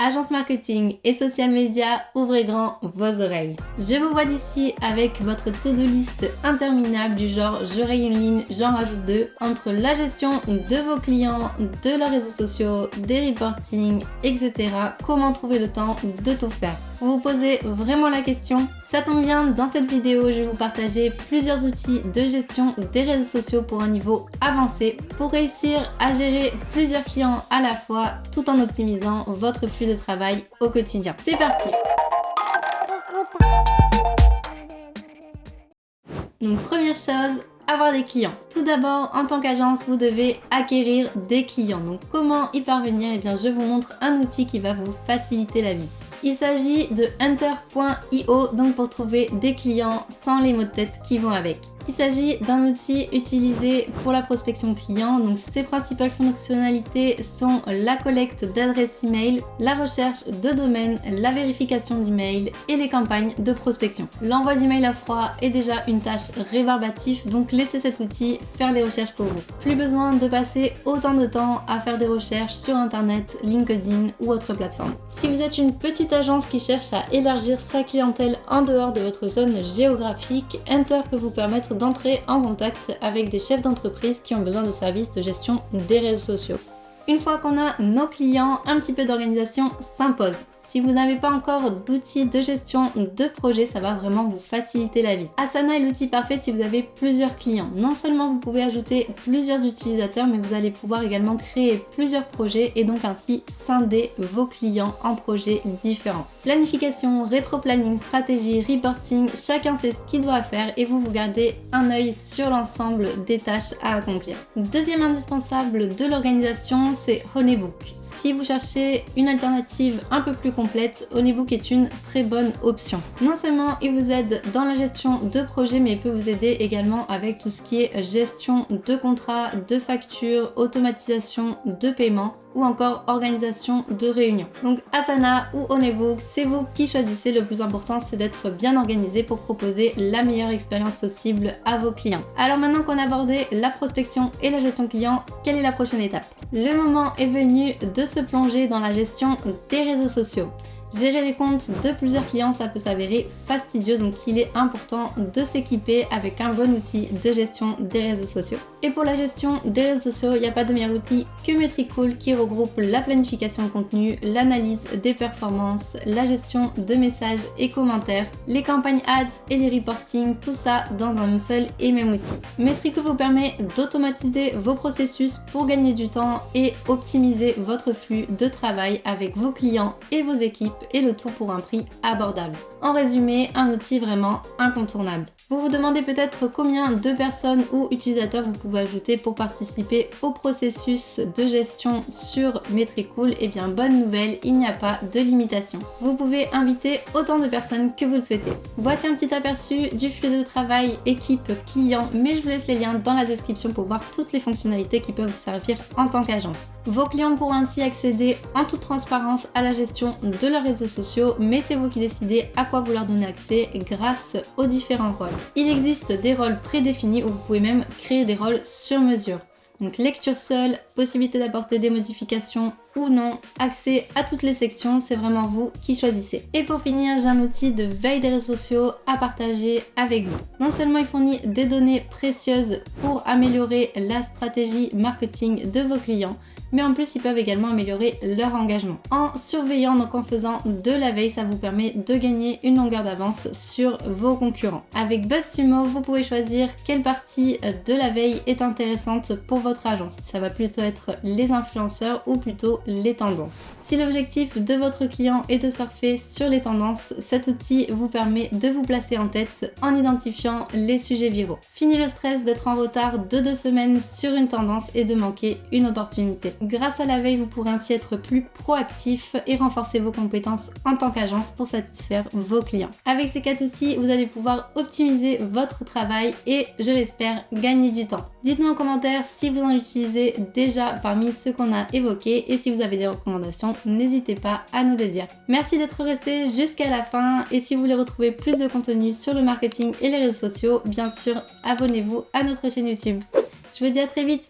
agence marketing et social media, ouvrez grand vos oreilles. Je vous vois d'ici avec votre to-do list interminable du genre je raye une ligne, j'en rajoute deux, entre la gestion de vos clients, de leurs réseaux sociaux, des reporting, etc. Comment trouver le temps de tout faire? Vous vous posez vraiment la question? Ça tombe bien, dans cette vidéo, je vais vous partager plusieurs outils de gestion des réseaux sociaux pour un niveau avancé pour réussir à gérer plusieurs clients à la fois tout en optimisant votre flux de travail au quotidien. C'est parti! Donc première chose, avoir des clients. Tout d'abord, en tant qu'agence, vous devez acquérir des clients. Donc comment y parvenir? Eh bien, je vous montre un outil qui va vous faciliter la vie. Il s'agit de hunter.io, donc pour trouver des clients sans les mots de tête qui vont avec. Il s'agit d'un outil utilisé pour la prospection client, donc ses principales fonctionnalités sont la collecte d'adresses email, la recherche de domaine, la vérification d'email et les campagnes de prospection. L'envoi d'email à froid est déjà une tâche rébarbative, donc laissez cet outil faire les recherches pour vous. Plus besoin de passer autant de temps à faire des recherches sur internet, LinkedIn ou autre plateforme. Si vous êtes une petite agence qui cherche à élargir sa clientèle en dehors de votre zone géographique, Hunter peut vous permettre d'entrer en contact avec des chefs d'entreprise qui ont besoin de services de gestion des réseaux sociaux. Une fois qu'on a nos clients, un petit peu d'organisation s'impose. Si vous n'avez pas encore d'outils de gestion de projet, ça va vraiment vous faciliter la vie. Asana est l'outil parfait si vous avez plusieurs clients. Non seulement vous pouvez ajouter plusieurs utilisateurs, mais vous allez pouvoir également créer plusieurs projets et donc ainsi scinder vos clients en projets différents. Planification, rétro-planning, stratégie, reporting, chacun sait ce qu'il doit faire et vous gardez un œil sur l'ensemble des tâches à accomplir. Deuxième indispensable de l'organisation, c'est Honeybook. Si vous cherchez une alternative un peu plus complète, Honeybook est une très bonne option. Non seulement il vous aide dans la gestion de projets, mais il peut vous aider également avec tout ce qui est gestion de contrats, de factures, automatisation de paiement ou encore organisation de réunions. Donc Asana ou Honeybook, c'est vous qui choisissez. Le plus important, c'est d'être bien organisé pour proposer la meilleure expérience possible à vos clients. Alors maintenant qu'on a abordé la prospection et la gestion client, quelle est la prochaine étape? Le moment est venu de se plonger dans la gestion des réseaux sociaux. Gérer les comptes de plusieurs clients, ça peut s'avérer fastidieux, donc il est important de s'équiper avec un bon outil de gestion des réseaux sociaux. Et pour la gestion des réseaux sociaux, il n'y a pas de meilleur outil que Metricool qui regroupe la planification de contenu, l'analyse des performances, la gestion de messages et commentaires, les campagnes ads et les reporting, tout ça dans un seul et même outil. Metricool vous permet d'automatiser vos processus pour gagner du temps et optimiser votre flux de travail avec vos clients et vos équipes, et le tout pour un prix abordable. En résumé, un outil vraiment incontournable. Vous vous demandez peut-être combien de personnes ou utilisateurs vous pouvez ajouter pour participer au processus de gestion sur Metricool. Eh bien, bonne nouvelle, il n'y a pas de limitation. Vous pouvez inviter autant de personnes que vous le souhaitez. Voici un petit aperçu du flux de travail équipe client, mais je vous laisse les liens dans la description pour voir toutes les fonctionnalités qui peuvent vous servir en tant qu'agence. Vos clients pourront ainsi accéder en toute transparence à la gestion de leurs réseaux sociaux, mais c'est vous qui décidez à quoi vous leur donnez accès grâce aux différents rôles. Il existe des rôles prédéfinis où vous pouvez même créer des rôles sur mesure. Donc lecture seule, possibilité d'apporter des modifications ou non, accès à toutes les sections, c'est vraiment vous qui choisissez. Et pour finir, j'ai un outil de veille des réseaux sociaux à partager avec vous. Non seulement il fournit des données précieuses pour améliorer la stratégie marketing de vos clients, mais en plus ils peuvent également améliorer leur engagement. En surveillant, donc en faisant de la veille, ça vous permet de gagner une longueur d'avance sur vos concurrents. Avec BuzzSumo, vous pouvez choisir quelle partie de la veille est intéressante pour votre agence. Ça va plutôt être les influenceurs ou plutôt les tendances. Si l'objectif de votre client est de surfer sur les tendances, cet outil vous permet de vous placer en tête en identifiant les sujets viraux. Fini le stress d'être en retard de 2 semaines sur une tendance et de manquer une opportunité. Grâce à la veille, vous pourrez ainsi être plus proactif et renforcer vos compétences en tant qu'agence pour satisfaire vos clients. Avec ces 4 outils, vous allez pouvoir optimiser votre travail et, je l'espère, gagner du temps. Dites-nous en commentaire si vous en utilisez déjà parmi ceux qu'on a évoqués et si vous avez des recommandations, n'hésitez pas à nous le dire. Merci d'être resté jusqu'à la fin et si vous voulez retrouver plus de contenu sur le marketing et les réseaux sociaux, bien sûr, abonnez-vous à notre chaîne YouTube. Je vous dis à très vite.